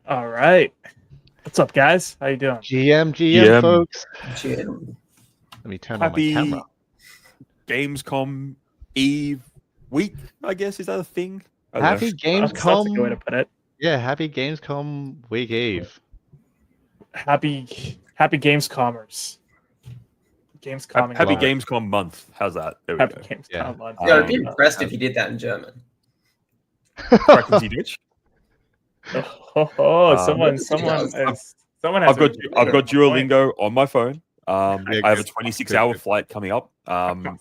All right. What's up, guys? How you doing? GM, folks. GM. Let me turn on my camera. Gamescom Eve week, I guess. Is that a thing? Happy Gamescom. That's a good way to put it. Yeah, happy Gamescom week Eve. Happy Gamescommers. Gamescom. Happy Gamescom month. How's that? There we Happy go. Gamescom month. Yeah, I'd be impressed if you did that in German. Praktisch Deutsch? Someone has I've got Duolingo on my phone. I have a 26-hour flight coming up. I'm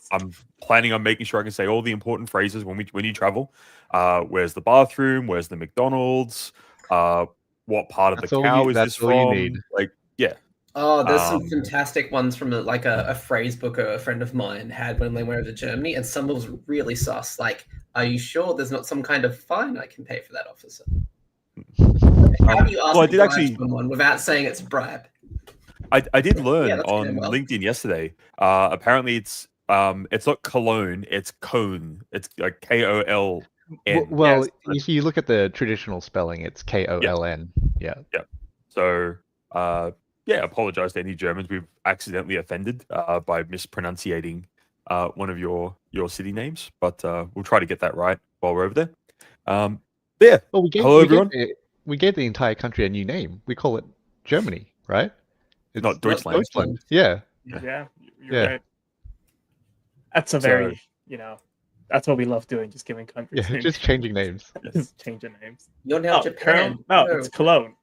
planning on making sure I can say all the important phrases when you travel. Where's the bathroom? Where's the McDonald's? What part of the cow is this from? You need. Like, yeah. Oh, there's some fantastic ones from a phrase book a friend of mine had when they went over to Germany, and some was really sus. Like, are you sure there's not some kind of fine I can pay for that, officer? How do you ask someone without saying it's a bribe? I did learn on LinkedIn yesterday. Apparently, it's not Cologne, it's Cone. It's like Koln. Well, if you look at the traditional spelling, it's Koln. Yeah. So, apologize to any Germans we've accidentally offended by mispronouncing one of your city names, but we'll try to get that right while we're over there. Well, hello everyone. We gave the entire country a new name. We call it Germany, right? It's not Deutschland. Yeah. You're right. That's a very, that's what we love doing, just giving countries names. Just changing names. Just changing names. You're now Japan. No, it's Cologne.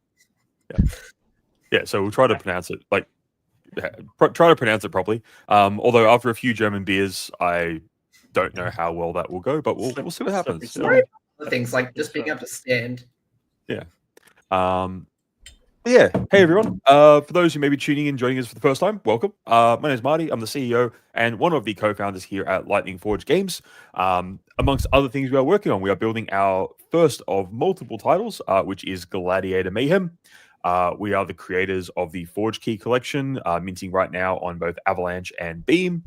Yeah, so we'll try to pronounce it properly. Although after a few German beers, I don't know how well that will go, but we'll see what happens. Things like just being able to stand. Yeah. Hey everyone. For those who may be tuning in, joining us for the first time, welcome. My name is Marty. I'm the CEO and one of the co-founders here at Lightning Forge Games. Amongst other things we are working on, we are building our first of multiple titles, which is Gladiator Mayhem. We are the creators of the Forge Key collection, minting right now on both Avalanche and Beam.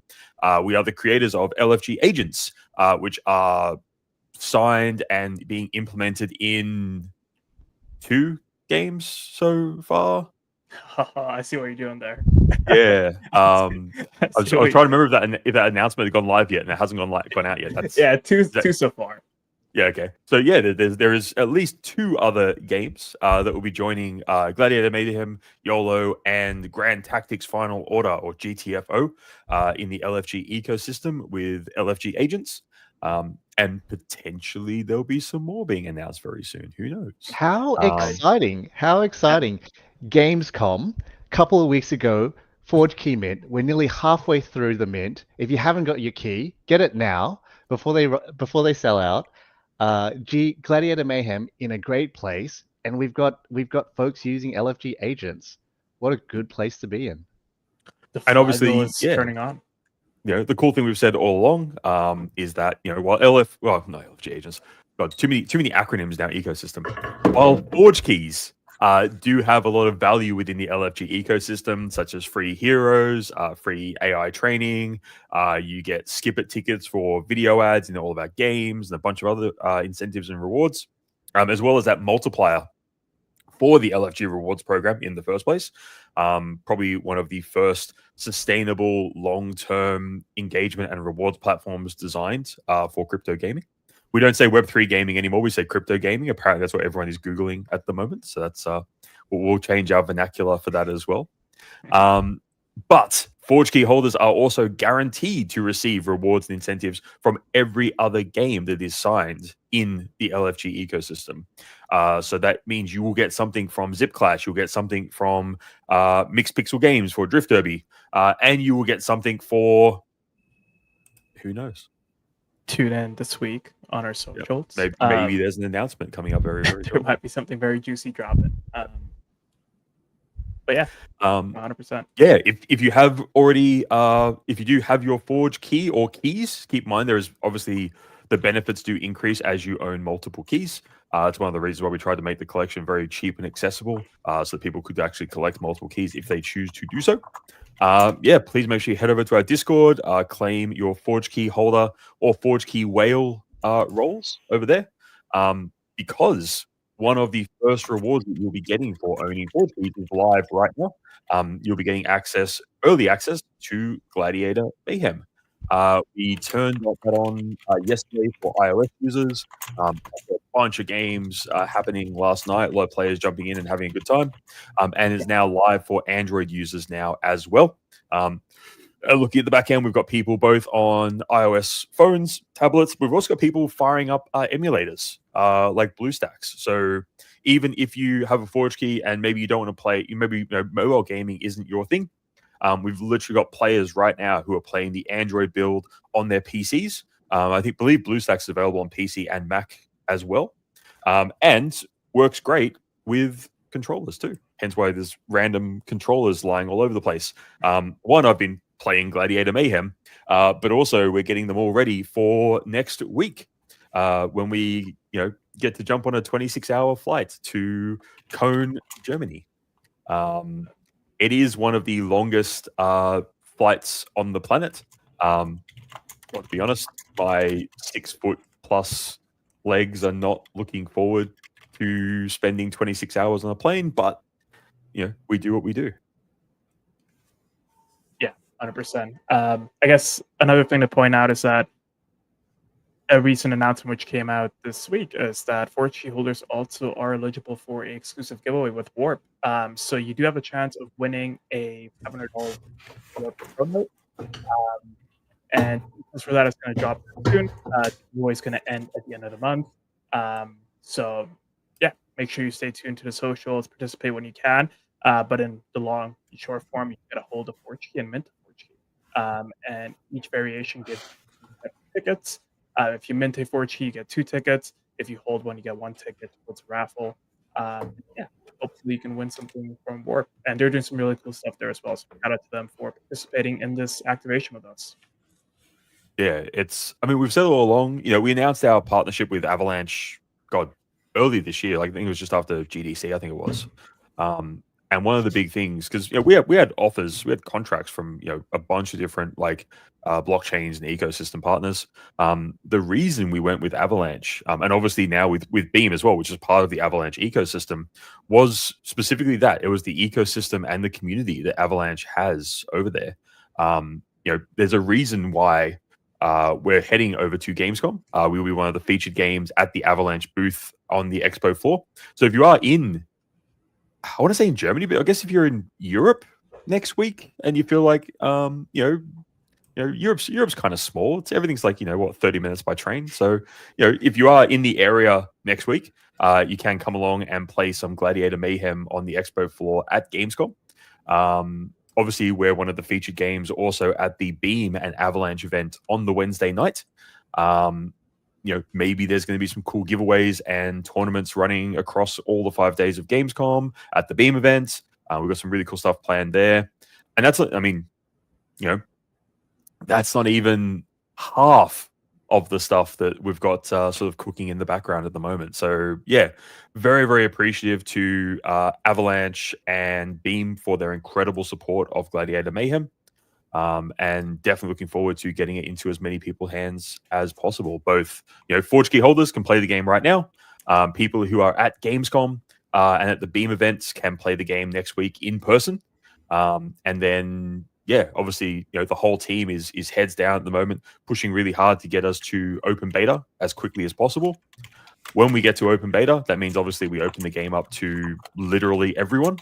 We are the creators of LFG Agents, which are signed and being implemented in 2 games so far. I see what you're doing there. Yeah. I was trying to remember if that announcement had gone live yet, and it hasn't gone out yet. That's, two so far. Yeah, okay. So yeah, there is at least 2 other games that will be joining Gladiator Mayhem, YOLO, and Grand Tactics Final Order, or GTFO, in the LFG ecosystem with LFG Agents. And potentially there'll be some more being announced very soon. Who knows? How exciting! How exciting! Gamescom, a couple of weeks ago, Forge Key Mint. We're nearly halfway through the mint. If you haven't got your key, get it now before they sell out. Gladiator Mayhem in a great place, and we've got folks using LFG Agents. What a good place to be in. And obviously, it's turning on. The cool thing we've said all along is that, while LFG Agents, got too many acronyms now, ecosystem. While Forge Keys do have a lot of value within the LFG ecosystem, such as free heroes, free AI training, you get skip it tickets for video ads in all of our games, and a bunch of other incentives and rewards, as well as that multiplier for the LFG rewards program in the first place. Probably one of the first sustainable long-term engagement and rewards platforms designed for crypto gaming. We don't say Web3 gaming anymore. We say crypto gaming. Apparently that's what everyone is Googling at the moment. So that's we'll change our vernacular for that as well. But Forge Key holders are also guaranteed to receive rewards and incentives from every other game that is signed in the LFG ecosystem. So that means you will get something from Zip Clash, you'll get something from Mixed Pixel Games for Drift Derby, and you will get something for who knows. Tune in this week on our socials. Yep. Maybe there's an announcement coming up very, very there might be something very juicy dropping. But yeah, 100%. Yeah, if you have already, if you do have your Forge Key or keys, keep in mind there is obviously the benefits do increase as you own multiple keys. It's one of the reasons why we tried to make the collection very cheap and accessible, so that people could actually collect multiple keys if they choose to do so. Please make sure you head over to our Discord, claim your Forge Key holder or Forge Key whale roles over there, because one of the first rewards that you'll be getting for owning Forge Keys is live right now. You'll be getting early access to Gladiator Mayhem. We turned that on yesterday for iOS users. A bunch of games happening last night. A lot of players jumping in and having a good time, and is now live for Android users now as well. Looking at the back end, we've got people both on iOS phones, tablets. We've also got people firing up emulators like BlueStacks. So even if you have a Forge Key and maybe you don't want to play, mobile gaming isn't your thing, we've literally got players right now who are playing the Android build on their PCs. I believe BlueStacks is available on PC and Mac as well, and works great with controllers too. Hence why there's random controllers lying all over the place. One, I've been playing Gladiator Mayhem, but also we're getting them all ready for next week when we get to jump on a 26-hour flight to Cologne, Germany. It is one of the longest flights on the planet. To be honest, my 6-foot+ legs are not looking forward to spending 26 hours on a plane, but we do what we do. 100%. I guess another thing to point out is that a recent announcement which came out this week is that Forge Key holders also are eligible for an exclusive giveaway with Warp. So you do have a chance of winning a $500 Warp promo. And for that, it's going to drop soon. The giveaway is going to end at the end of the month. So yeah, make sure you stay tuned to the socials, participate when you can. But in the short form, you get a hold of Forge Key and mint a Forge Key. And each variation gives tickets. If you mint a Forge Key, you get 2 tickets. If you hold one, you get 1 ticket towards a raffle. Hopefully you can win something from Warp. And they're doing some really cool stuff there as well. So shout out to them for participating in this activation with us. Yeah, we've said all along, we announced our partnership with Avalanche, early this year. Like, I think it was just after GDC, I think it was. And one of the big things, because we had offers, we had contracts from a bunch of different blockchains and ecosystem partners. The reason we went with Avalanche, and obviously now with Beam as well, which is part of the Avalanche ecosystem, was specifically that it was the ecosystem and the community that Avalanche has over there. There's a reason why we're heading over to Gamescom. We will be one of the featured games at the Avalanche booth on the expo floor. So if you are I want to say in Germany, but I guess if you're in Europe next week and you feel like, Europe's kind of small. Everything's like, 30 minutes by train. So, if you are in the area next week, you can come along and play some Gladiator Mayhem on the expo floor at Gamescom. Obviously, we're one of the featured games also at the Beam and Avalanche event on the Wednesday night. Maybe there's going to be some cool giveaways and tournaments running across all the 5 days of Gamescom at the Beam event. We've got some really cool stuff planned there. And that's not even half of the stuff that we've got sort of cooking in the background at the moment. So yeah, very, very appreciative to Avalanche and Beam for their incredible support of Gladiator Mayhem. And definitely looking forward to getting it into as many people's hands as possible. Both, Forge Key holders can play the game right now. People who are at Gamescom and at the Beam events can play the game next week in person. And then, obviously, the whole team is heads down at the moment, pushing really hard to get us to open beta as quickly as possible. When we get to open beta, that means obviously we open the game up to literally everyone.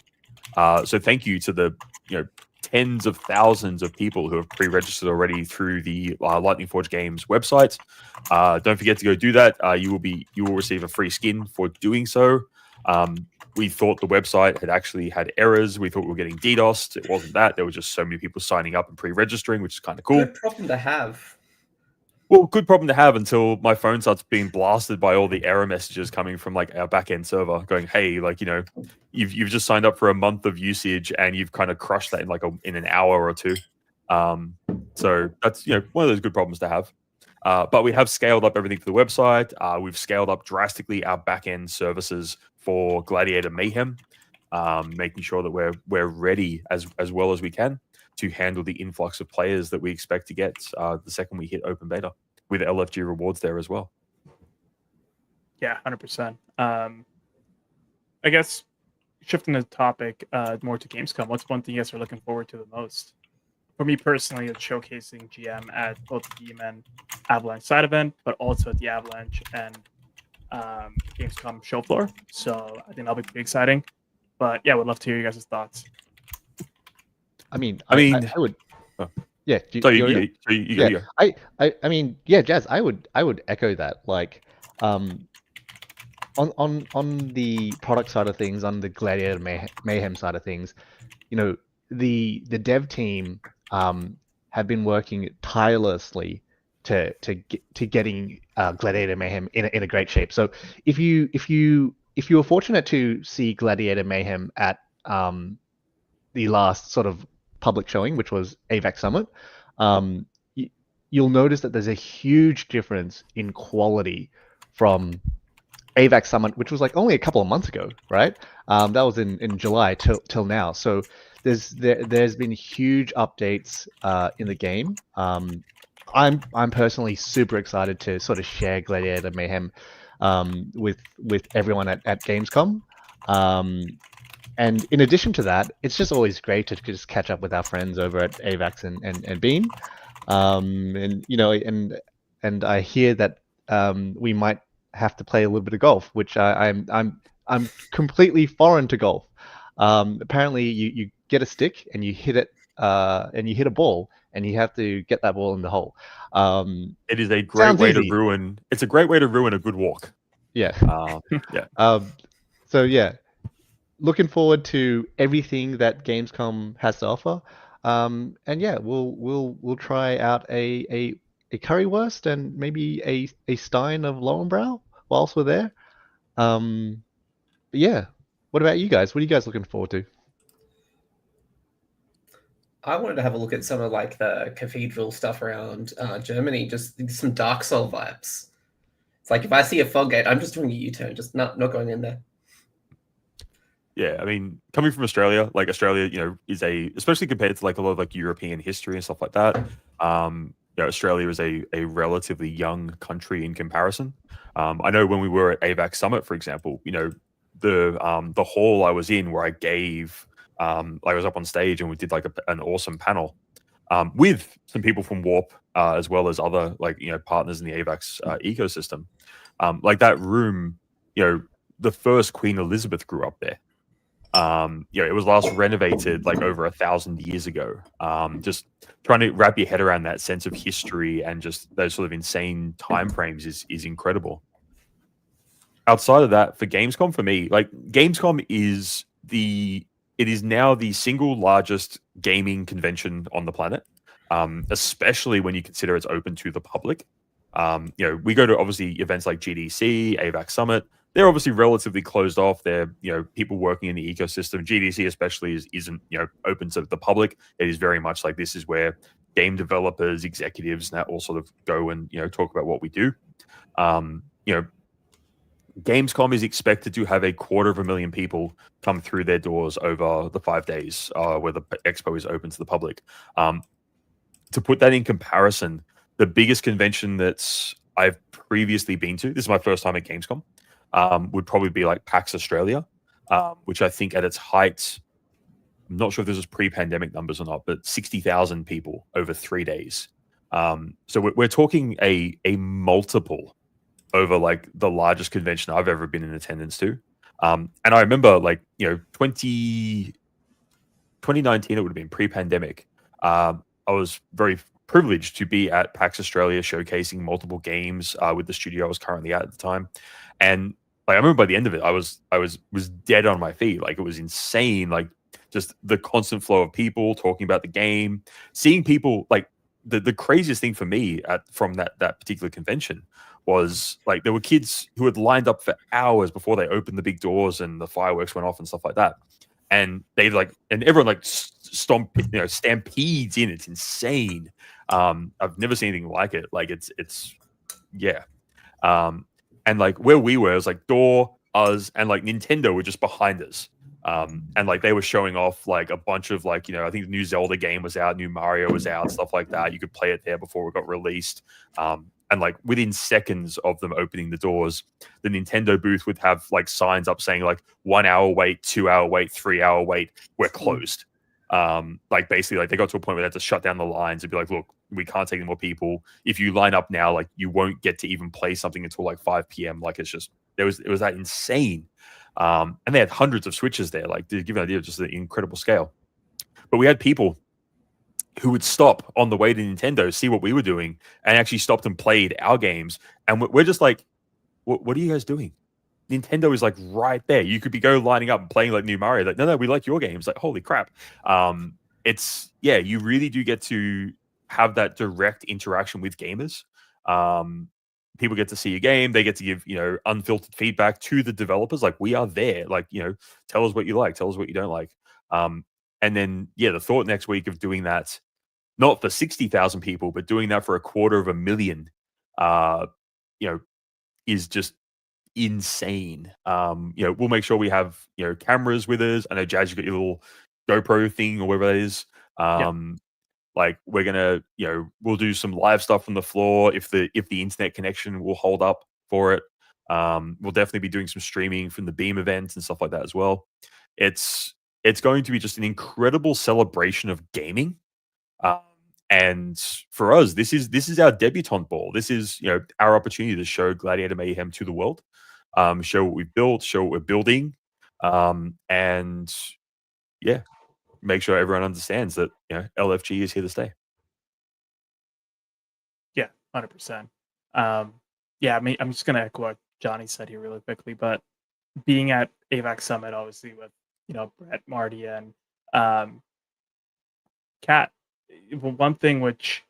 So thank you to the, tens of thousands of people who have pre-registered already through the Lightning Forge Games website. Don't forget to go do that. You will receive a free skin for doing so. We thought the website had actually had errors. We thought we were getting DDoSed. It wasn't that. There were just so many people signing up and pre-registering, which is kind of cool. Good problem to have. Well, good problem to have until my phone starts being blasted by all the error messages coming from like our back-end server going, hey, you've just signed up for a month of usage and you've kind of crushed that in an hour or two. So that's, one of those good problems to have. But we have scaled up everything for the website. We've scaled up drastically our back-end services for Gladiator Mayhem, making sure that we're ready as well as we can to handle the influx of players that we expect to get the second we hit open beta, with LFG rewards there as well. Yeah, 100%. I guess shifting the topic more to Gamescom, what's one thing you guys are looking forward to the most? For me personally, it's showcasing GM at both the Beam and Avalanche side event, but also at the Avalanche and Gamescom show floor. So I think that'll be pretty exciting. But yeah, would love to hear you guys' thoughts. I mean, I I would. Oh. Yeah. So you go. I mean, yeah, Jazz. I would echo that. Like, on the product side of things, on the Gladiator Mayhem side of things, you know, the dev team have been working tirelessly to getting Gladiator Mayhem in a great shape. So if you were fortunate to see Gladiator Mayhem at the last sort of public showing, which was AVAC Summit, you'll notice that there's a huge difference in quality from AVAC Summit, which was like only a couple of months ago, right? That was in July till now. So there's been huge updates in the game. I'm personally super excited to sort of share Gladiator Mayhem with everyone at Gamescom. And in addition to that, it's just always great to just catch up with our friends over at AVAX and Beam. And you know, and I hear that we might have to play a little bit of golf, which I'm completely foreign to golf. Apparently, you get a stick and you hit it, and you hit a ball, and you have to get that ball in the hole. It is a great way to ruin. It's a great way to ruin a good walk. Yeah. Yeah. So yeah, looking forward to everything that Gamescom has to offer. And yeah, we'll try out a currywurst and maybe a stein of Lowenbrow whilst we're there. But yeah, what about you guys? What are you guys looking forward to? I wanted to have a look at some of like the cathedral stuff around Germany, just some Dark Soul vibes. It's like if I see a fog gate, I'm just doing a U-turn, just not going in there. Yeah, I mean, coming from Australia, like Australia, you know, is especially compared to like a lot of like European history and stuff like that. You know, Australia is a relatively young country in comparison. I know when we were at AVAC Summit, for example, you know, the hall I was in where I gave, I was up on stage and we did like an awesome panel with some people from Warp as well as other like, you know, partners in the AVAX ecosystem. Like that room, you know, the first Queen Elizabeth grew up there. You know, it was last renovated like over 1,000 years ago. Just trying to wrap your head around that sense of history and just those sort of insane timeframes is incredible. Outside of that, for Gamescom, for me, like Gamescom is now the single largest gaming convention on the planet, especially when you consider it's open to the public. You know, we go to obviously events like GDC, AVAC Summit. They're obviously relatively closed off. They're, you know, people working in the ecosystem. GDC especially isn't, you know, open to the public. It is very much like this is where game developers, executives, and that all sort of go and, you know, talk about what we do. You know, Gamescom is expected to have 250,000 people come through their doors over the 5 days where the expo is open to the public. To put that in comparison, the biggest convention that I've previously been to, this is my first time at Gamescom, would probably be like PAX Australia, which I think at its height, I'm not sure if this was pre-pandemic numbers or not, but 60,000 people over 3 days. So we're talking a multiple over like the largest convention I've ever been in attendance to. And I remember like, you know, 2019, it would have been pre-pandemic. I was very privileged to be at PAX Australia showcasing multiple games with the studio I was currently at the time. And like I remember by the end of it, I was dead on my feet. Like it was insane. Like just the constant flow of people talking about the game, seeing people like the craziest thing for me from that particular convention was like there were kids who had lined up for hours before they opened the big doors and the fireworks went off and stuff like that. And they and everyone like stampedes in. It's insane. I've never seen anything like it. Like it's yeah. And like where we were, it was like Door, us, and like Nintendo were just behind us. And like they were showing off like a bunch of like, you know, I think the new Zelda game was out, new Mario was out, stuff like that. You could play it there before it got released. And like within seconds of them opening the doors, the Nintendo booth would have like signs up saying like 1 hour wait, 2 hour wait, 3 hour wait, we're closed. Like basically like they got to a point where they had to shut down the lines and be like, look, we can't take any more people. If you line up now, like you won't get to even play something until like 5 p.m. Like it was that insane. And they had hundreds of Switches there, like to give you an idea of just the incredible scale. But we had people who would stop on the way to Nintendo, see what we were doing, and actually stopped and played our games. And we're just like, what are you guys doing? Nintendo is like right there. You could be lining up and playing like new Mario. Like, no, we like your games. Like, holy crap. You really do get to have that direct interaction with gamers. People get to see your game. They get to give, unfiltered feedback to the developers. Like, we are there. Like, tell us what you like. Tell us what you don't like. And then, the thought next week of doing that, not for 60,000 people, but doing that for 250,000, is just insane. We'll make sure we have, cameras with us. I know, Jazz, you got your little GoPro thing or whatever that is. Like we're gonna, we'll do some live stuff from the floor if the internet connection will hold up for it. We'll definitely be doing some streaming from the Beam events and stuff like that as well. It's going to be just an incredible celebration of gaming. And for us, this is our debutante ball. This is, our opportunity to show Gladiator Mayhem to the world, show what we've built, show what we're building, and make sure everyone understands that LFG is here to stay. Yeah, 100%. I mean, I'm just gonna echo what Johnny said here really quickly, but being at AVAC Summit, obviously with Brett, Marty, and Kat, one thing which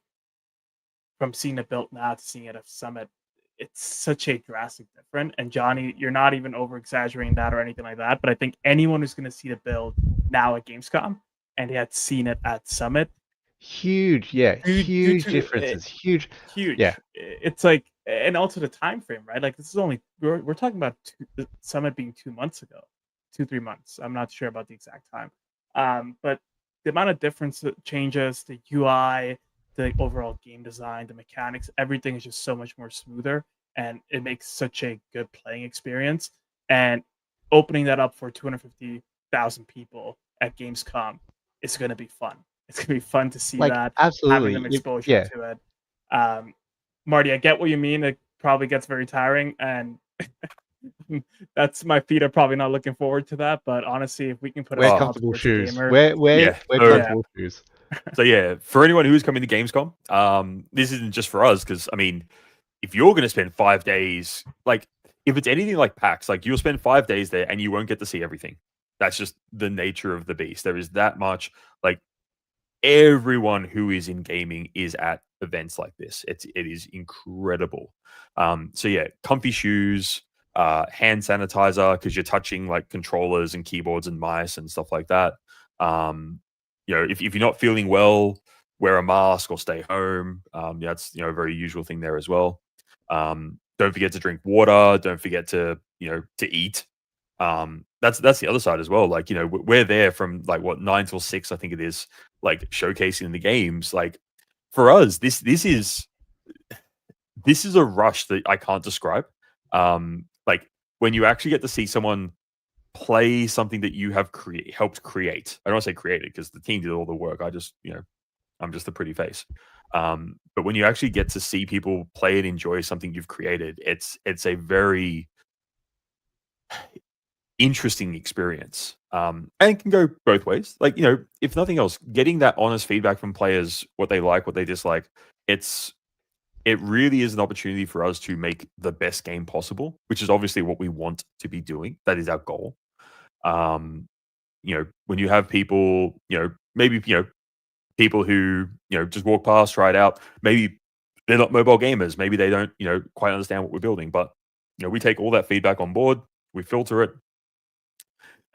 from seeing it built now to seeing it at Summit, it's such a drastic difference. And Johnny, you're not even over exaggerating that or anything like that, but I think anyone who's going to see the build now at Gamescom and they had seen it at Summit, huge differences. Huge. Yeah. It's like, and also the time frame, right? Like this is only we're talking about the Summit being 2 months ago, 2-3 months. I'm not sure about the exact time, but the amount of difference changes, the UI, the overall game design, the mechanics, everything is just so much more smoother, and it makes such a good playing experience. And opening that up for 250,000 people at Gamescom is going to be fun. It's going to be fun to see that, absolutely, having them exposure to it. Marty, I get what you mean. It probably gets very tiring, and that's my feet are probably not looking forward to that. But honestly, if we can put wear comfortable shoes, wear comfortable shoes. So for anyone who's coming to Gamescom, this isn't just for us, because I mean, if you're going to spend 5 days, like if it's anything like PAX, like you'll spend 5 days there and you won't get to see everything. That's just the nature of the beast. There is that much, like everyone who is in gaming is at events like this. It is incredible. Comfy shoes, hand sanitizer, because you're touching like controllers and keyboards and mice and stuff like that. If you're not feeling well, wear a mask or stay home. That's a very usual thing there as well. Don't forget to drink water. Don't forget to eat. That's the other side as well. Like we're there from like 9 till 6, I think it is, like showcasing the games. Like for us, this is a rush that I can't describe. Like when you actually get to see someone play something that you have helped create. I don't want to say created because the team did all the work. I just, I'm just the pretty face. But when you actually get to see people play and enjoy something you've created, it's a very interesting experience. And it can go both ways. Like, if nothing else, getting that honest feedback from players, what they like, what they dislike, it really is an opportunity for us to make the best game possible, which is obviously what we want to be doing. That is our goal. When you have people, maybe, people who, just walk past, try it out, maybe they're not mobile gamers, maybe they don't, quite understand what we're building, but, we take all that feedback on board, we filter it.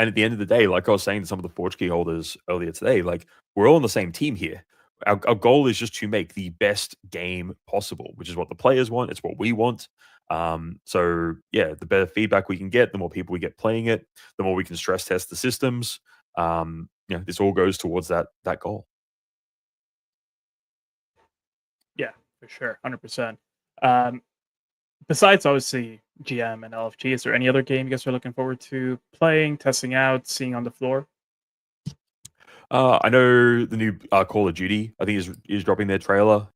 And at the end of the day, like I was saying to some of the Forge key holders earlier today, like we're all on the same team here. Our goal is just to make the best game possible, which is what the players want. It's what we want. The better feedback we can get, the more people we get playing it, the more we can stress test the systems. This all goes towards that goal. Yeah, for sure, 100%. Besides, obviously, GM and LFG, is there any other game you guys are looking forward to playing, testing out, seeing on the floor? I know the new Call of Duty, I think, is dropping their trailer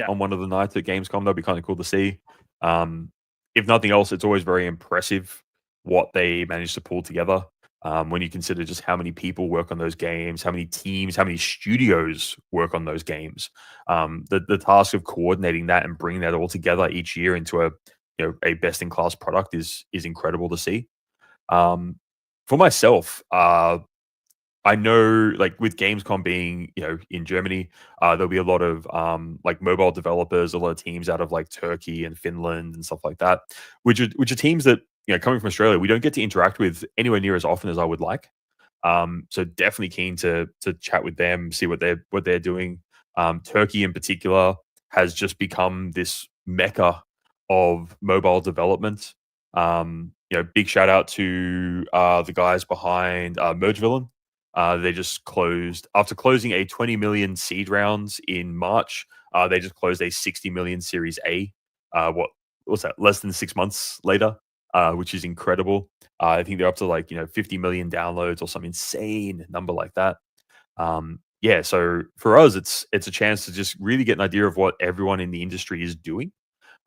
on one of the nights at Gamescom. That'll be kind of cool to see. If nothing else, it's always very impressive what they managed to pull together. When you consider just how many people work on those games, how many teams, how many studios work on those games, the task of coordinating that and bringing that all together each year into a best in class product is incredible to see. For myself, I know, like, with Gamescom being, in Germany, there'll be a lot of like mobile developers, a lot of teams out of like Turkey and Finland and stuff like that, which are teams that, coming from Australia, we don't get to interact with anywhere near as often as I would like. So definitely keen to chat with them, see what they're doing. Turkey in particular has just become this mecca of mobile development. Big shout out to the guys behind Merge Villain. They just closed, after closing a 20 million seed rounds in March. They just closed a 60 million Series A. What's that? Less than 6 months later, which is incredible. I think they're up to like 50 million downloads or some insane number like that. So for us, it's a chance to just really get an idea of what everyone in the industry is doing.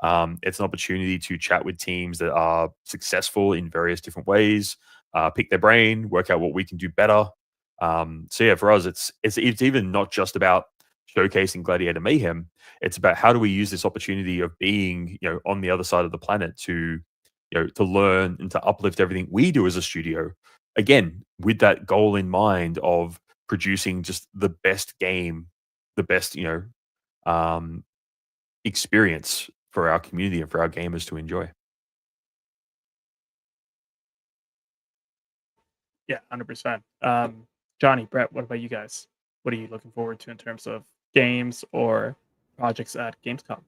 It's an opportunity to chat with teams that are successful in various different ways, pick their brain, work out what we can do better. For us, it's even not just about showcasing Gladiator Mayhem. It's about how do we use this opportunity of being, on the other side of the planet to learn and to uplift everything we do as a studio. Again, with that goal in mind of producing just the best game, the best, experience for our community and for our gamers to enjoy. Yeah, 100%. Johnny, Brett, what about you guys? What are you looking forward to in terms of games or projects at Gamescom?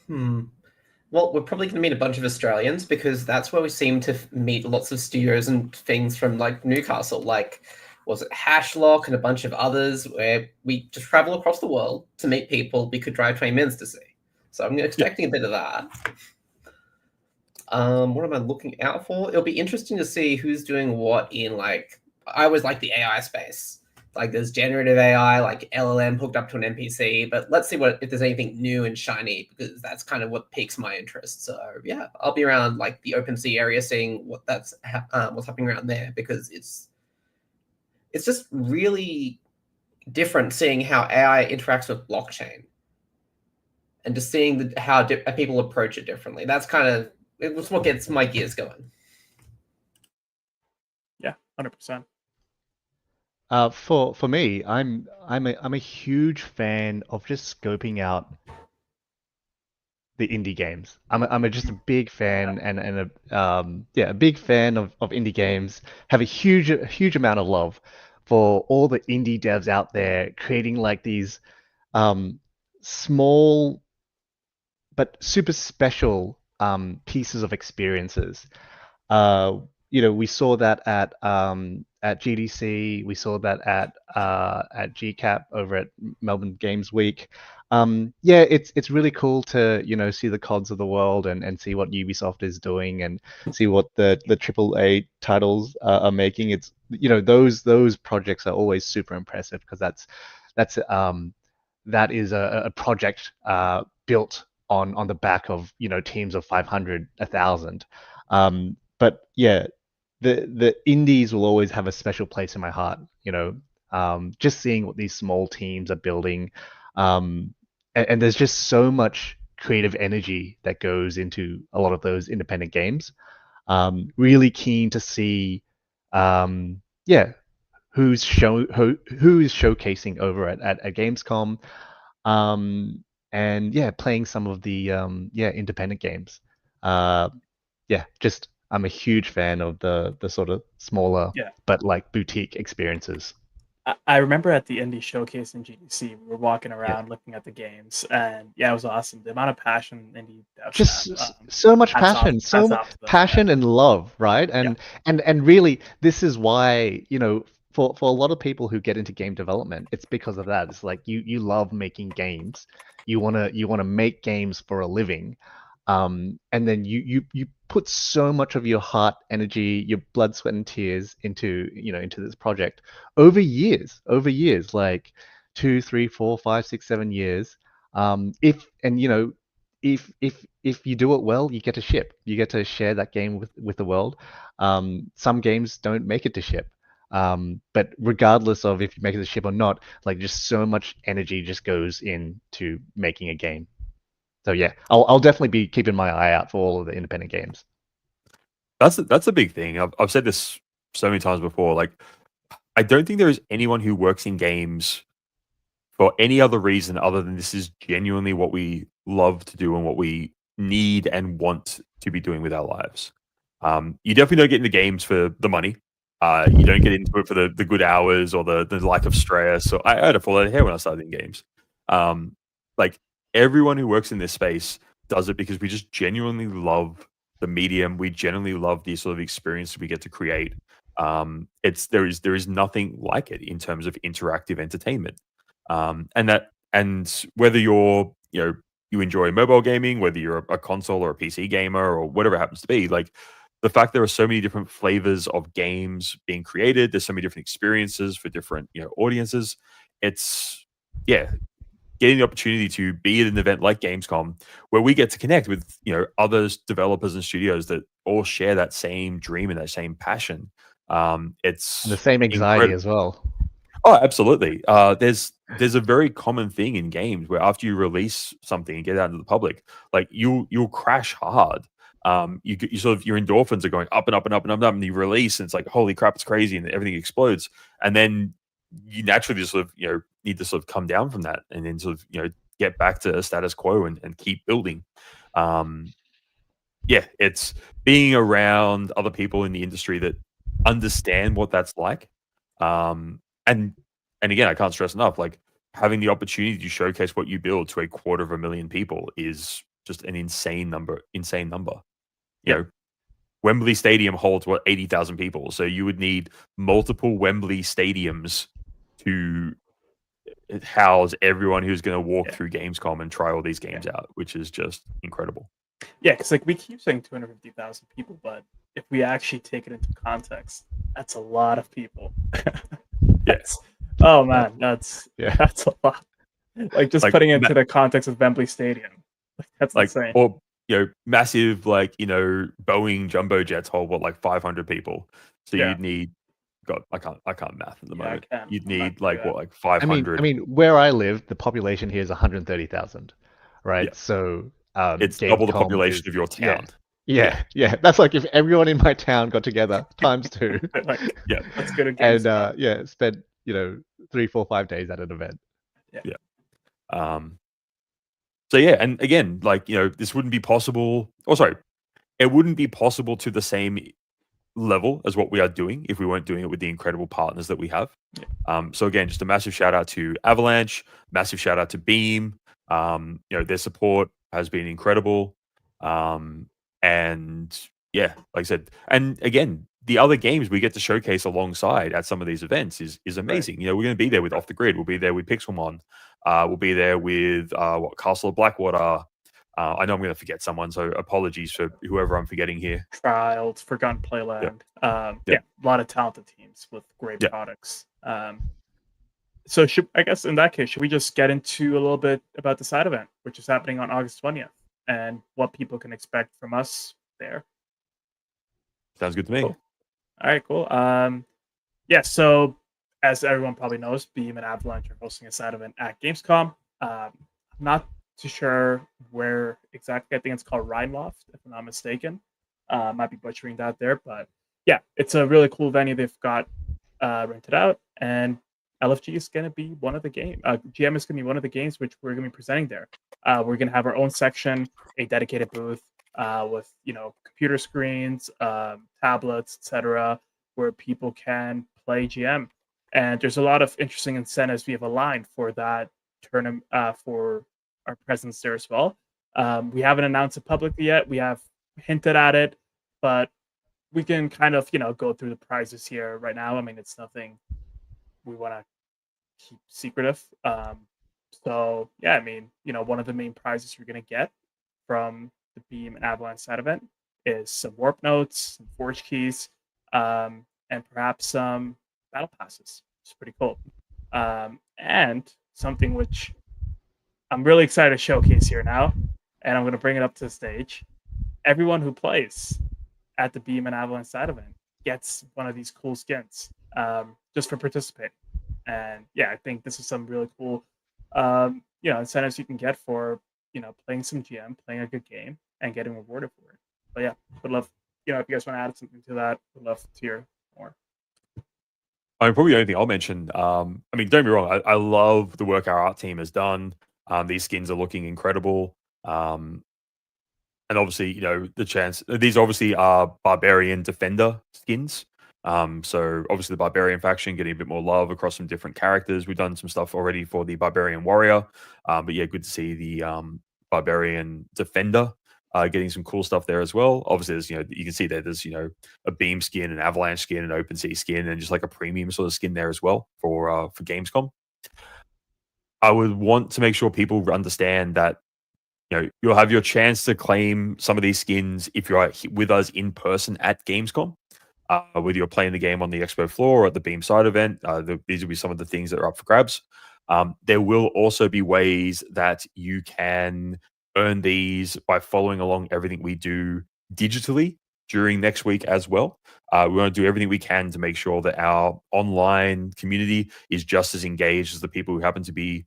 Well, we're probably going to meet a bunch of Australians because that's where we seem to meet lots of studios and things from like Newcastle, like was it Hashlock and a bunch of others, where we just travel across the world to meet people we could drive 20 minutes to see. So I'm expecting a bit of that. What am I looking out for? It'll be interesting to see who's doing what in, like, I always like the AI space. Like, there's generative AI, like LLM hooked up to an NPC, but let's see if there's anything new and shiny, because that's kind of what piques my interest. So yeah, I'll be around like the OpenSea area, seeing what's happening around there, because it's just really different seeing how AI interacts with blockchain, and just seeing how people approach it differently. That's kind of it's what gets my gears going. Yeah, 100%. For me, I'm a huge fan of just scoping out the indie games. I'm just a big fan and a big fan of indie games. Have a huge amount of love for all the indie devs out there creating like these small but super special pieces of experiences. We saw that at GDC. We saw that at GCAP over at Melbourne Games Week. It's really cool to see the CODs of the world and see what Ubisoft is doing and see what the AAA titles are making. It's those projects are always super impressive, because that is a project built on the back of teams of 500, 1,000. But yeah, the indies will always have a special place in my heart. Just seeing what these small teams are building, and there's just so much creative energy that goes into a lot of those independent games. Really keen to see, who is showcasing over at Gamescom, and playing some of the independent games. I'm a huge fan of the sort of smaller but like boutique experiences. I remember at the indie showcase in GDC, we were walking around looking at the games, and it was awesome. The amount of passion indie devs Just have, so much passion, and love, right? And really, this is why for a lot of people who get into game development, it's because of that. It's like you love making games. You wanna make games for a living. And then you put so much of your heart, energy, your blood, sweat, and tears into this project over years, like 2, 3, 4, 5, 6, 7 years. If you do it well, you get to ship. You get to share that game with the world. Some games don't make it to ship. But regardless of if you make it to ship or not, like just so much energy just goes into making a game. So yeah, I'll definitely be keeping my eye out for all of the independent games. That's a big thing. I've said this so many times before. Like, I don't think there is anyone who works in games for any other reason other than this is genuinely what we love to do and what we need and want to be doing with our lives. You definitely don't get into games for the money. You don't get into it for the good hours or the lack of stress. So I had a full head of hair when I started in games. Like everyone who works in this space does it because we just genuinely love the medium. We genuinely love the sort of experience we get to create. There is nothing like it in terms of interactive entertainment. And whether you enjoy mobile gaming, whether you're a console or a PC gamer or whatever it happens to be, like the fact there are so many different flavors of games being created, there's so many different experiences for different audiences. It's getting the opportunity to be at an event like Gamescom where we get to connect with other developers and studios that all share that same dream and that same passion. It's And the same anxiety as well. Oh, absolutely. There's a very common thing in games where after you release something and get it out into the public, like you'll crash hard. You sort of your endorphins are going up and up and up and up and up, and you release, and it's like holy crap, it's crazy, and everything explodes. And then you naturally just sort of need to sort of come down from that, and then sort of get back to a status quo and keep building. It's being around other people in the industry that understand what that's like. And again, I can't stress enough, like having the opportunity to showcase what you build to 250,000 people is just an insane number. Wembley Stadium holds 80,000 people, so you would need multiple Wembley stadiums to house everyone who's going to walk through Gamescom and try all these games out, which is just incredible. Yeah, because like we keep saying 250,000 people, but if we actually take it into context, that's a lot of people. Yes. Oh man, that's a lot. Like just putting it into the context of Wembley Stadium, that's insane. Or massive Boeing jumbo jets hold 500 people. So you'd need. God, I can't math at the moment. You'd need 500. I mean, where I live, the population here is 130,000, right? Yeah. So it's double the population of your town. Yeah. That's like if everyone in my town got together times 2. That's good. And spent 3, 4, 5 days at an event. So and again, this wouldn't be possible. It wouldn't be possible to the same level as what we are doing if we weren't doing it with the incredible partners that we have. So again, just a massive shout out to Avalanche, massive shout out to Beam. Their support has been incredible. And like I said, and again, the other games we get to showcase alongside at some of these events is amazing. Right. We're going to be there with Off the Grid. We'll be there with Pixelmon. We'll be there with Castle of Blackwater. I know I'm going to forget someone, so apologies for whoever I'm forgetting here. Trials, Forgotten Playland. A lot of talented teams with great products. So I guess in that case, should we just get into a little bit about the side event, which is happening on August 20th, and what people can expect from us there? Sounds good to me. Cool. All right, cool. So as everyone probably knows, Beam and Avalanche are hosting a side event at Gamescom. I'm not too sure where exactly. I think it's called Rhineloft, if I'm not mistaken. Might be butchering that there, but it's a really cool venue they've got rented out, and LFG is going to be one of the games. GM is going to be one of the games which we're going to be presenting there. We're going to have our own section, a dedicated booth with computer screens, tablets, etc., where people can play GM. And there's a lot of interesting incentives we have aligned for that tournament for our presence there as well. We haven't announced it publicly yet. We have hinted at it, but we can kind of go through the prizes here right now. I mean, it's nothing we want to keep secretive. So yeah, I mean, one of the main prizes you're going to get from the Beam and Avalanche side event is some warp notes, some forge keys, and perhaps some battle passes. It's pretty cool. And something which I'm really excited to showcase here now, and I'm going to bring it up to the stage. Everyone who plays at the Beam and Avalanche side event gets one of these cool skins just for participating. And yeah, I think this is some really cool, incentives you can get for, playing some GM, playing a good game, and getting rewarded for it. But yeah, would love, if you guys want to add something to that, would love to hear more. I mean, probably the only thing I'll mention. I mean, don't get me wrong. I love the work our art team has done. These skins are looking incredible. And obviously, the chance. These obviously are Barbarian Defender skins. So obviously the Barbarian faction getting a bit more love across some different characters. We've done some stuff already for the Barbarian Warrior. But yeah, good to see the Barbarian Defender getting some cool stuff there as well. Obviously, there's, you can see there's, a Beam skin, an Avalanche skin, an OpenSea skin, and just like a premium sort of skin there as well for Gamescom. I would want to make sure people understand that you'll have your chance to claim some of these skins if you're with us in person at Gamescom. Whether you're playing the game on the expo floor or at the Beam side event, these will be some of the things that are up for grabs. There will also be ways that you can earn these by following along everything we do digitally during next week as well. We want to do everything we can to make sure that our online community is just as engaged as the people who happen to be,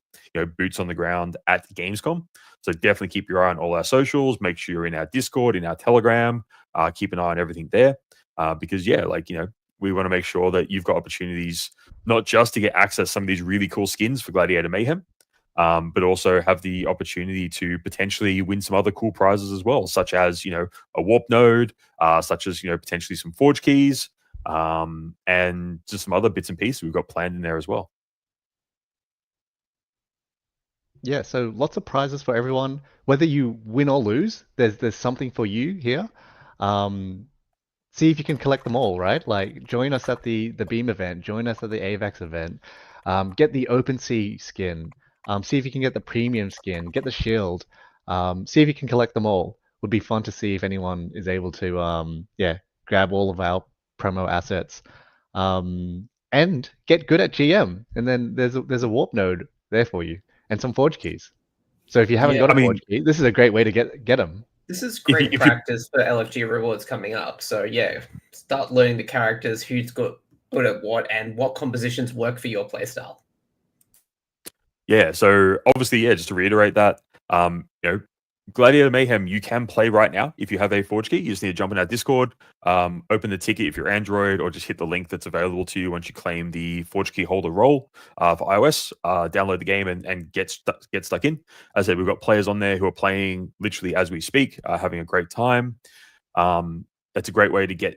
boots on the ground at Gamescom. So definitely keep your eye on all our socials. Make sure you're in our Discord, in our Telegram. Keep an eye on everything there. Because we want to make sure that you've got opportunities not just to get access to some of these really cool skins for Gladiator Mayhem, but also have the opportunity to potentially win some other cool prizes as well, such as a warp node, such as potentially some forge keys, and just some other bits and pieces we've got planned in there as well. Yeah, so lots of prizes for everyone. Whether you win or lose, there's something for you here. See if you can collect them all, right? Like join us at the Beam event, join us at the AVAX event, get the OpenSea skin, see if you can get the premium skin, get the shield, see if you can collect them all. Would be fun to see if anyone is able to grab all of our promo assets. And get good at GM. And then there's a warp node there for you and some forge keys. So if you haven't got a forge key, this is a great way to get them. This is great practice for LFG rewards coming up. So yeah, start learning the characters, who's good at what, and what compositions work for your playstyle. Yeah, so obviously, just to reiterate that, Gladiator Mayhem, you can play right now if you have a forge key. You just need to jump in our Discord, open the ticket if you're Android, or just hit the link that's available to you once you claim the forge key holder role for iOS. Download the game and get stuck in. As I said, we've got players on there who are playing literally as we speak, having a great time. That's a great way to get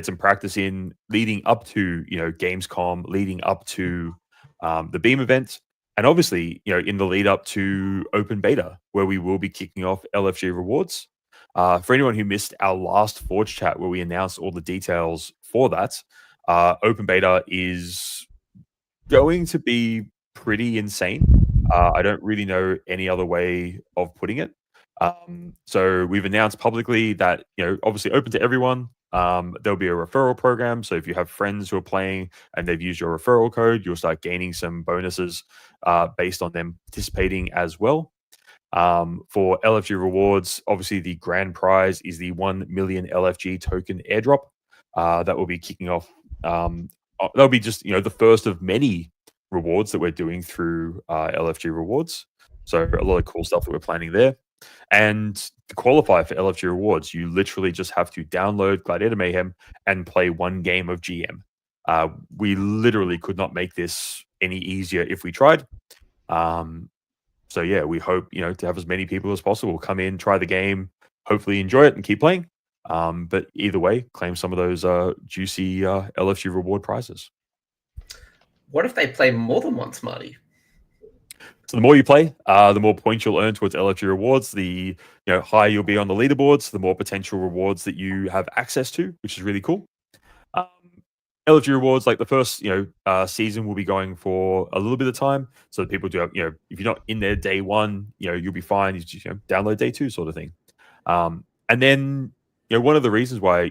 some practice in leading up to Gamescom, leading up to the Beam event. And obviously, in the lead up to open beta, where we will be kicking off LFG rewards. For anyone who missed our last Forge chat where we announced all the details for that, open beta is going to be pretty insane. I don't really know any other way of putting it. So we've announced publicly that, obviously open to everyone. There'll be a referral program. So if you have friends who are playing and they've used your referral code, you'll start gaining some bonuses based on them participating as well. For LFG rewards, obviously the grand prize is the 1 million LFG token airdrop that will be kicking off. That'll be just the first of many rewards that we're doing through LFG rewards. So a lot of cool stuff that we're planning there. And to qualify for LFG rewards, you literally just have to download Gladiator Mayhem and play one game of GM. We literally could not make this any easier if we tried. So yeah, we hope to have as many people as possible come in, try the game, hopefully enjoy it and keep playing. But either way, claim some of those juicy LFG reward prizes. What if they play more than once, Marty? So the more you play, the more points you'll earn towards LFG rewards. The higher you'll be on the leaderboards, the more potential rewards that you have access to, which is really cool. LFG rewards, like the first season, will be going for a little bit of time, so that people do have, if you're not in there day one, you'll be fine. You just download day two, sort of thing. And then one of the reasons why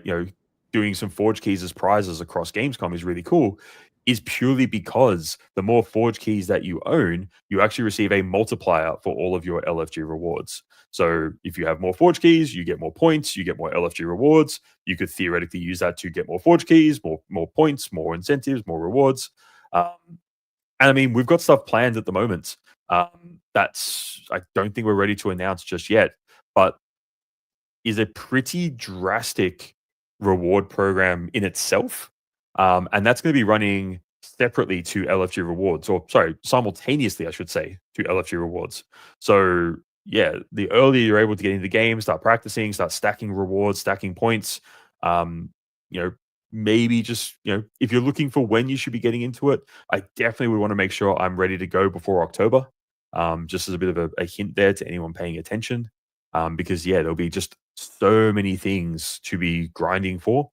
doing some Forge keys as prizes across Gamescom is really cool is purely because the more Forge keys that you own, you actually receive a multiplier for all of your LFG rewards. So if you have more Forge keys, you get more points, you get more LFG rewards. You could theoretically use that to get more Forge keys, more points, more incentives, more rewards. And I mean, we've got stuff planned at the moment. That's I don't think we're ready to announce just yet, but is a pretty drastic reward program in itself. And that's going to be running separately to LFG rewards, or sorry, simultaneously, I should say, to LFG rewards. So yeah, the earlier you're able to get into the game, start practicing, start stacking rewards, stacking points, maybe just, if you're looking for when you should be getting into it, I definitely would want to make sure I'm ready to go before October. Just as a bit of a hint there to anyone paying attention. Because yeah, there'll be just so many things to be grinding for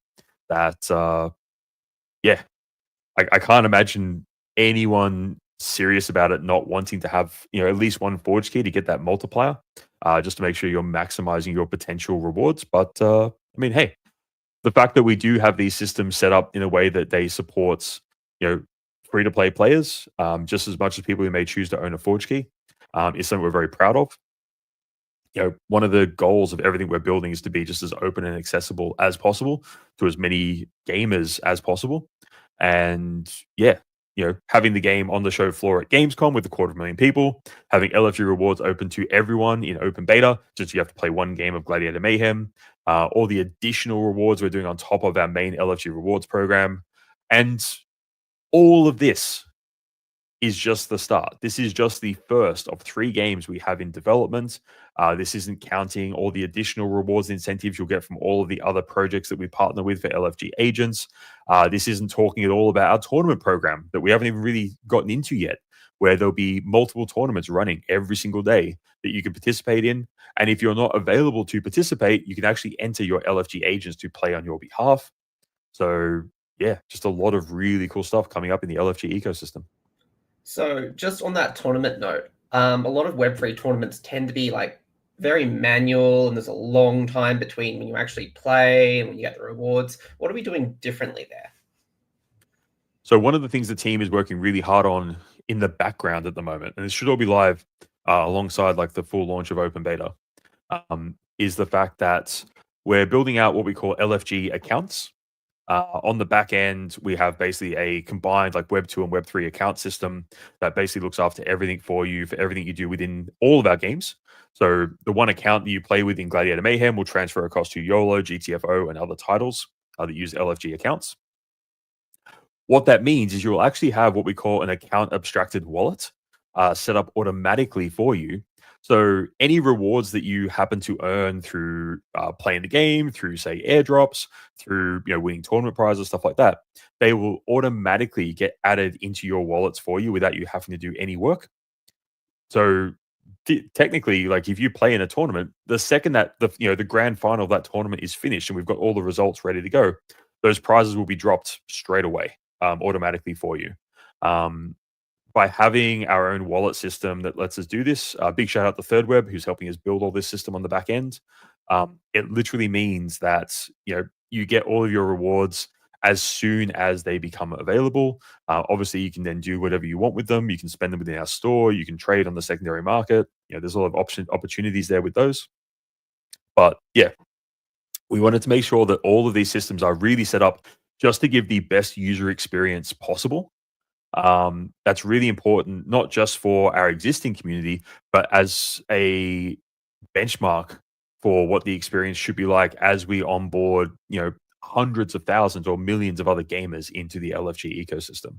that I can't imagine anyone serious about it not wanting to have at least one Forge key to get that multiplier, just to make sure you're maximizing your potential rewards. But I mean, hey, the fact that we do have these systems set up in a way that they support free to play players just as much as people who may choose to own a Forge key is something we're very proud of. One of the goals of everything we're building is to be just as open and accessible as possible to as many gamers as possible. And yeah, having the game on the show floor at Gamescom with 250,000 people, having LFG rewards open to everyone in open beta, just you have to play one game of Gladiator Mayhem, all the additional rewards we're doing on top of our main LFG rewards program. And all of this is just the start. This is just the first of 3 games we have in development. This isn't counting all the additional rewards and incentives you'll get from all of the other projects that we partner with for LFG agents. This isn't talking at all about our tournament program that we haven't even really gotten into yet, where there'll be multiple tournaments running every single day that you can participate in. And if you're not available to participate, you can actually enter your LFG agents to play on your behalf. So yeah, just a lot of really cool stuff coming up in the LFG ecosystem. So just on that tournament note, a lot of Web3 tournaments tend to be like very manual, and there's a long time between when you actually play and when you get the rewards. What are we doing differently there? So one of the things the team is working really hard on in the background at the moment, and it should all be live alongside like the full launch of open beta, is the fact that we're building out what we call LFG accounts. On the back end, we have basically a combined like Web 2 and Web 3 account system that basically looks after everything for you, for everything you do within all of our games. So the one account that you play with in Gladiator Mayhem will transfer across to YOLO, GTFO, and other titles that use LFG accounts. What that means is you'll actually have what we call an account abstracted wallet set up automatically for you. So any rewards that you happen to earn through playing the game, through say airdrops, through winning tournament prizes, stuff like that, they will automatically get added into your wallets for you without you having to do any work. So technically, like if you play in a tournament, the second that the grand final of that tournament is finished and we've got all the results ready to go, those prizes will be dropped straight away automatically for you. By having our own wallet system that lets us do this, big shout out to Third Web, who's helping us build all this system on the back end. It literally means that you get all of your rewards as soon as they become available. Obviously, you can then do whatever you want with them. You can spend them within our store. You can trade on the secondary market. There's a lot of opportunities there with those. But yeah, we wanted to make sure that all of these systems are really set up just to give the best user experience possible. That's really important, not just for our existing community, but as a benchmark for what the experience should be like as we onboard, hundreds of thousands or millions of other gamers into the LFG ecosystem.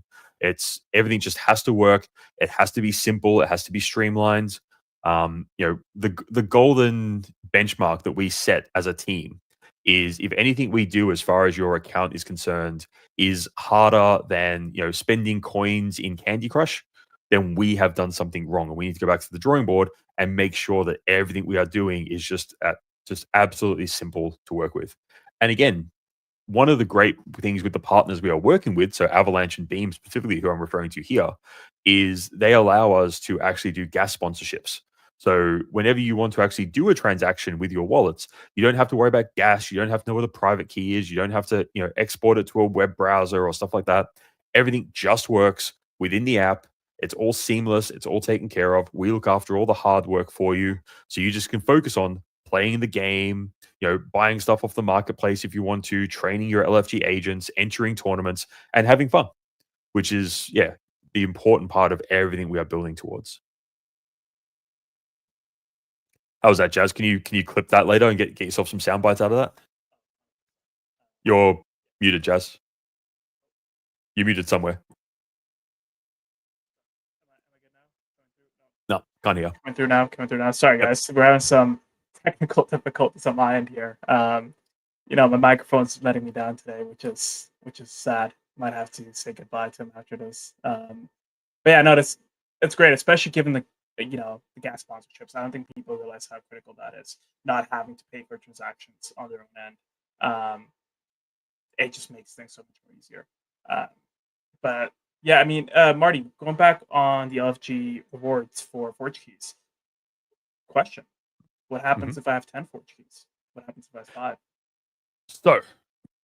Everything just has to work. It has to be simple. It has to be streamlined. The golden benchmark that we set as a team is if anything we do as far as your account is concerned is harder than spending coins in Candy Crush, then we have done something wrong, and we need to go back to the drawing board and make sure that everything we are doing is just absolutely simple to work with. And again, one of the great things with the partners we are working with, so Avalanche and Beam specifically, who I'm referring to here, is they allow us to actually do gas sponsorships. So whenever you want to actually do a transaction with your wallets, you don't have to worry about gas. You don't have to know where the private key is. You don't have to, export it to a web browser or stuff like that. Everything just works within the app. It's all seamless. It's all taken care of. We look after all the hard work for you. So you just can focus on playing the game, buying stuff off the marketplace if you want to, training your LFG agents, entering tournaments, and having fun, which is, the important part of everything we are building towards. How was that, Jazz? Can you clip that later and get yourself some sound bites out of that? You're muted, Jazz. You're muted somewhere. No, can't hear. Coming through now. Sorry, guys. We're having some technical difficulties on my end here. My microphone's letting me down today, which is sad. Might have to say goodbye to him after this. But yeah, no, it's great, especially given the gas sponsorships. I don't think people realize how critical that is. Not having to pay for transactions on their own end. It just makes things so much more easier. But yeah, I mean, Marty, going back on the LFG rewards for Forge keys. Question: what happens if I have 10 Forge keys? What happens if I have 5? So,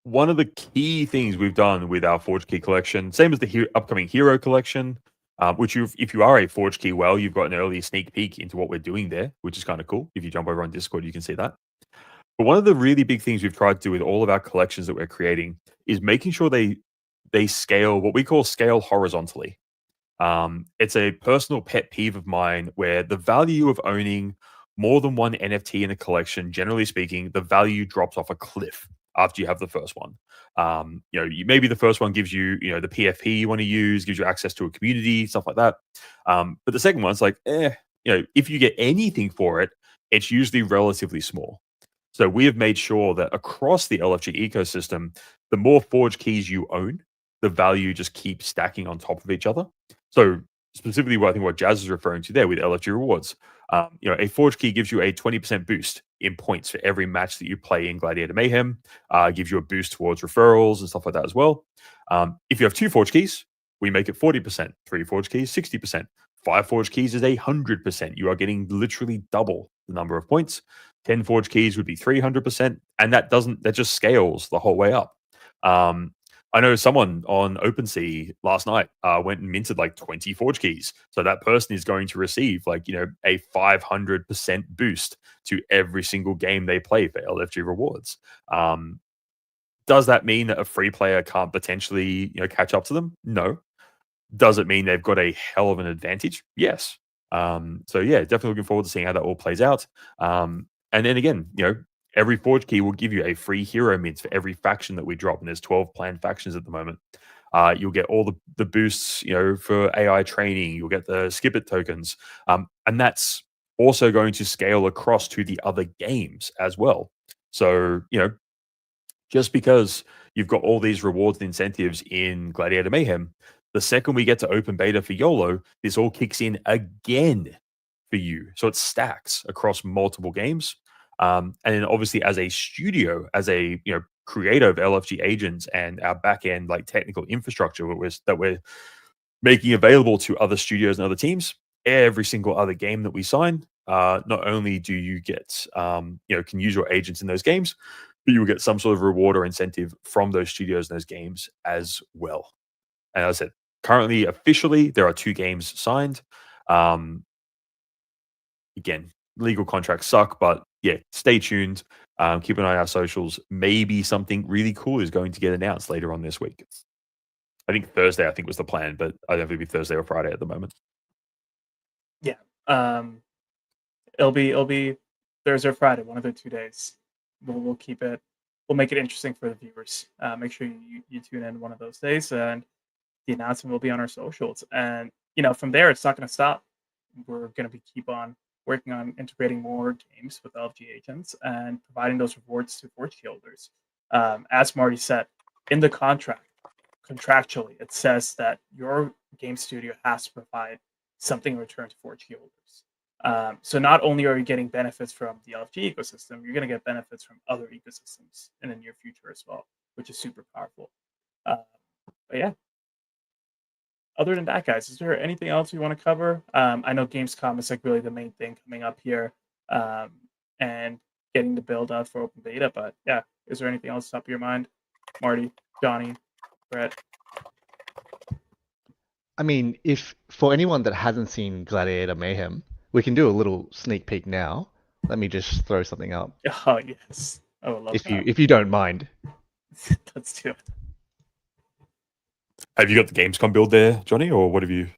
one of the key things we've done with our Forge key collection, same as the upcoming Hero collection, which if you are a Forge key well, you've got an early sneak peek into what we're doing there, which is kind of cool. If you jump over on Discord, you can see that. But one of the really big things we've tried to do with all of our collections that we're creating is making sure they scale, what we call scale horizontally. It's a personal pet peeve of mine where the value of owning more than one NFT in a collection, generally speaking, the value drops off a cliff after you have the first one. Maybe the first one gives you, the PFP you want to use, gives you access to a community, stuff like that. But the second one's like, if you get anything for it, it's usually relatively small. So we have made sure that across the LFG ecosystem, the more Forge keys you own, the value just keeps stacking on top of each other. So specifically, what Jazz is referring to there with LFG rewards, a Forge key gives you a 20% boost in points for every match that you play in Gladiator Mayhem, gives you a boost towards referrals and stuff like that as well. If you have 2 Forge keys, we make it 40%, 3 Forge keys, 60%, 5 Forge keys is 100%. You are getting literally double the number of points. 10 Forge keys would be 300%, and that just scales the whole way up. I know someone on OpenSea last night went and minted like 20 Forge keys. So that person is going to receive a 500% boost to every single game they play for LFG rewards. Does that mean that a free player can't potentially catch up to them? No. Does it mean they've got a hell of an advantage? Yes. So yeah, definitely looking forward to seeing how that all plays out. And then again, every Forge key will give you a free hero mint for every faction that we drop, and there's 12 planned factions at the moment. You'll get all the boosts, for AI training. You'll get the skip it tokens, and that's also going to scale across to the other games as well. So just because you've got all these rewards and incentives in Gladiator Mayhem, the second we get to open beta for YOLO, this all kicks in again for you. So it stacks across multiple games. And then obviously as a studio, as a creator of LFG agents and our back end technical infrastructure that we're making available to other studios and other teams, every single other game that we sign, not only do you get can use your agents in those games, but you will get some sort of reward or incentive from those studios and those games as well. And as I said, currently officially there are 2 games signed. Again, legal contracts suck, but yeah, stay tuned. Keep an eye on our socials. Maybe something really cool is going to get announced later on this week. I think Thursday, was the plan, but I don't know if it'll be Thursday or Friday at the moment. Yeah. It'll be Thursday or Friday, one of the 2 days. We'll keep it. We'll make it interesting for the viewers. Make sure you tune in one of those days, and the announcement will be on our socials. And from there, it's not going to stop. We're going to keep on working on integrating more games with LFG agents and providing those rewards to Forge key holders. As Marty said, in the contract, contractually, it says that your game studio has to provide something in return to Forge key holders. So not only are you getting benefits from the LFG ecosystem, you're going to get benefits from other ecosystems in the near future as well. which is super powerful. But yeah. Other than that, guys, is there anything else you want to cover? I know Gamescom is like really the main thing coming up here, and getting the build out for open beta. But yeah, is there anything else top of your mind, Marty, Johnny, Brett? I mean, if for anyone that hasn't seen Gladiator Mayhem, we can do a little sneak peek now. Let me just throw something up, Oh yes, I would love that. if you don't mind. Let's do it. Have you got the Gamescom build there, Johnny, or what have you?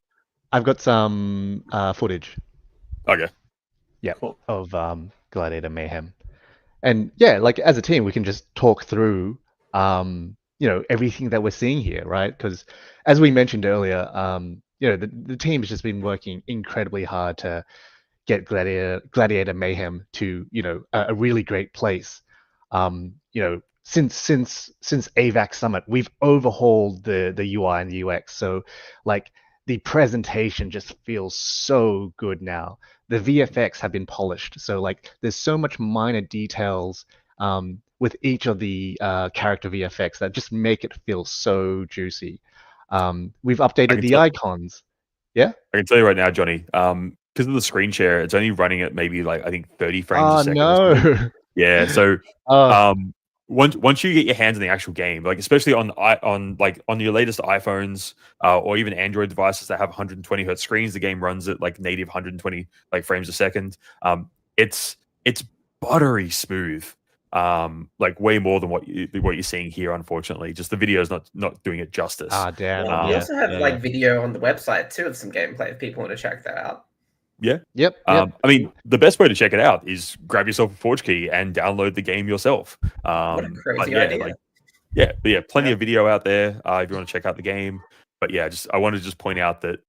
I've got some footage. Okay. Yeah, Cool. of Gladiator Mayhem. And yeah, like as a team, we can just talk through, everything that we're seeing here, right? Because as we mentioned earlier, the team has just been working incredibly hard to get Gladiator Mayhem to, a really great place. Since AVAC Summit, we've overhauled the UI and the UX. So like the presentation just feels so good now. The VFX have been polished. So like there's so much minor details with each of the character VFX that just make it feel so juicy. We've updated the icons. Yeah? I can tell you right now, Johnny, because of the screen share, it's only running at maybe like I think 30 frames a second. Oh no. Yeah, so once you get your hands on the actual game, like especially on your latest iPhones or even Android devices that have 120 hertz screens, the game runs at like native 120 like frames a second. It's buttery smooth, like way more than what you're seeing here. Unfortunately, just the video is not doing it justice. Ah, damn. We also have like video on the website too of some gameplay if people want to check that out. Yeah. Yep. I mean, the best way to check it out is grab yourself a Forge key and download the game yourself. What a crazy idea. Plenty of video out there if you want to check out the game. But yeah, I want to just point out that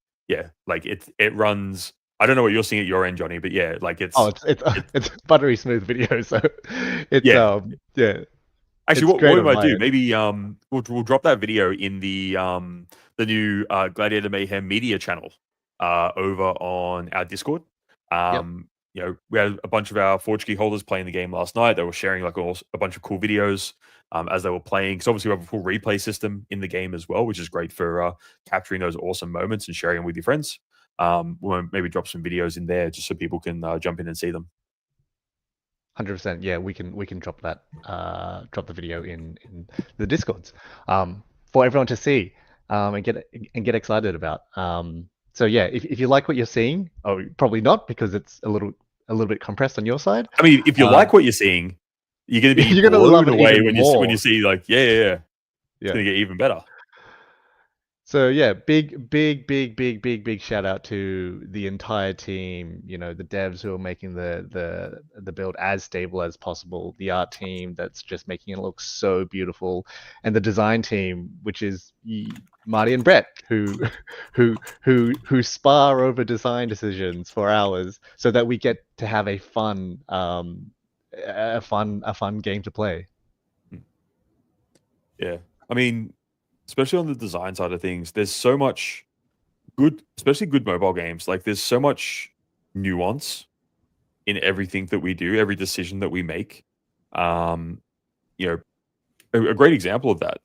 like it runs. I don't know what you're seeing at your end, Johnny, but yeah, like it's buttery smooth video. So it's Actually, what we might do, maybe we'll drop that video in the new Gladiator Mayhem media channel over on our Discord. We had a bunch of our Forge key holders playing the game last night. They were sharing like a bunch of cool videos as they were playing. Because obviously we have a full replay system in the game as well, which is great for capturing those awesome moments and sharing them with your friends. We'll maybe drop some videos in there just so people can jump in and see them. 100%. Yeah, we can drop that drop the video in the Discords for everyone to see and get excited about. So yeah, if you like what you're seeing, probably not because it's a little bit compressed on your side. I mean, if you like what you're seeing, you're going to be blown away when you see like it's going to get even better. So yeah, big shout out to the entire team. The devs who are making the build as stable as possible. The art team that's just making it look so beautiful, and the design team, which is Marty and Brett, who spar over design decisions for hours, so that we get to have a fun game to play. Yeah, I mean, especially on the design side of things, there's so much good, especially good mobile games. Like there's so much nuance in everything that we do, every decision that we make. A great example of that.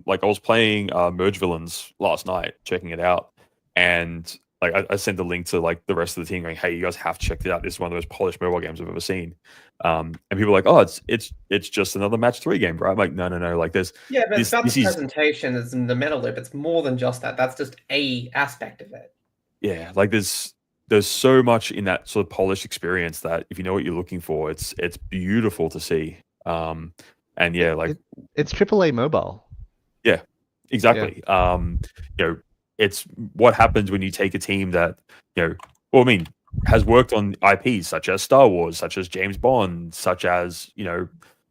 Like I was playing Merge Villains last night, checking it out, and like I sent a link to like the rest of the team going, "Hey, you guys have to check it out. This is one of the most polished mobile games I've ever seen." And people are like, "Oh, it's just another match 3 game, right?" I'm like, no. Like there's but it's about the presentation, it's in the meta loop. It's more than just that. That's just a aspect of it. Yeah, like there's so much in that sort of polished experience that if you know what you're looking for, it's beautiful to see. And yeah, like it's AAA mobile. Yeah, exactly. Yeah. It's what happens when you take a team that, has worked on IPs such as Star Wars, such as James Bond, such as,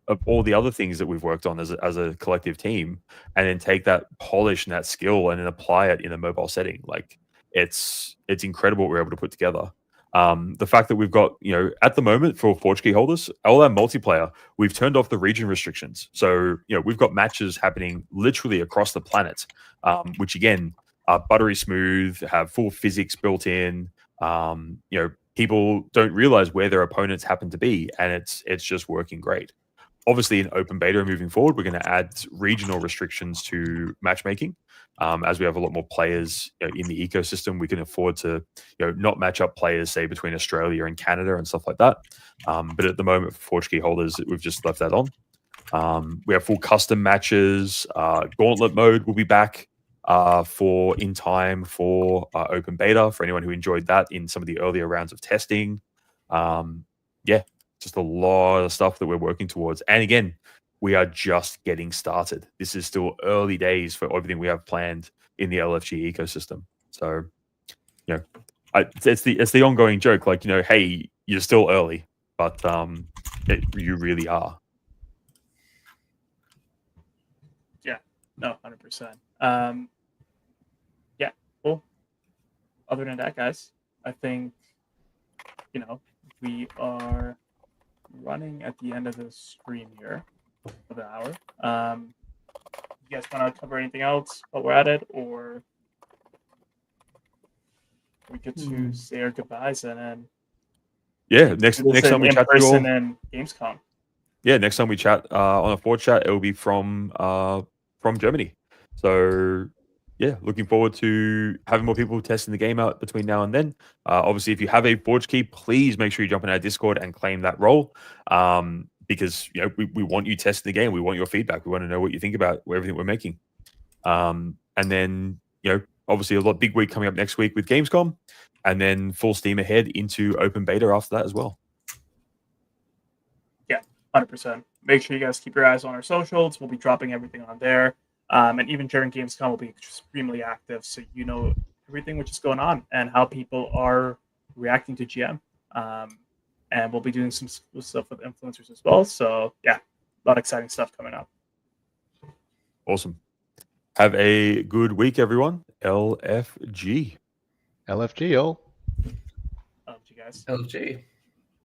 of all the other things that we've worked on as a collective team, and then take that polish and that skill and then apply it in a mobile setting. Like it's incredible what we're able to put together. The fact that we've got, at the moment for Forge key holders, all our multiplayer, we've turned off the region restrictions. So, we've got matches happening literally across the planet, which again, are buttery smooth, have full physics built in. People don't realize where their opponents happen to be, and it's just working great. obviously in open beta moving forward, we're going to add regional restrictions to matchmaking. As we have a lot more players in the ecosystem, we can afford to not match up players, say, between Australia and Canada and stuff like that. But at the moment, for Forge Key holders, we've just left that on. We have full custom matches. Gauntlet mode will be back for in time for open beta for anyone who enjoyed that in some of the earlier rounds of testing. Just a lot of stuff that we're working towards. And again, we are just getting started. This is still early days for everything we have planned in the LFG ecosystem. So, it's the ongoing joke. Like, hey, you're still early, but you really are. Yeah, no, 100%. Yeah, cool. Other than that, guys, I think we are running at the end of the stream here for the hour. You guys want to cover anything else while we're at it, or we get to say our goodbyes and then next time we in chat person and Gamescom. Yeah, next time we chat on a ForgeChat, it will be from Germany. So yeah, looking forward to having more people testing the game out between now and then. Obviously, if you have a Forge key, please make sure you jump in our Discord and claim that role. Because we want you testing the game. We want your feedback. We want to know what you think about everything we're making. And then obviously a big week coming up next week with Gamescom, and then full steam ahead into open beta after that as well. Yeah, 100%. Make sure you guys keep your eyes on our socials. We'll be dropping everything on there. And even during Gamescom, we'll be extremely active, so everything which is going on and how people are reacting to GM. And we'll be doing some stuff with influencers as well. So yeah, a lot of exciting stuff coming up. Awesome. Have a good week, everyone. LFG. LFG, all. LFG, guys. LFG.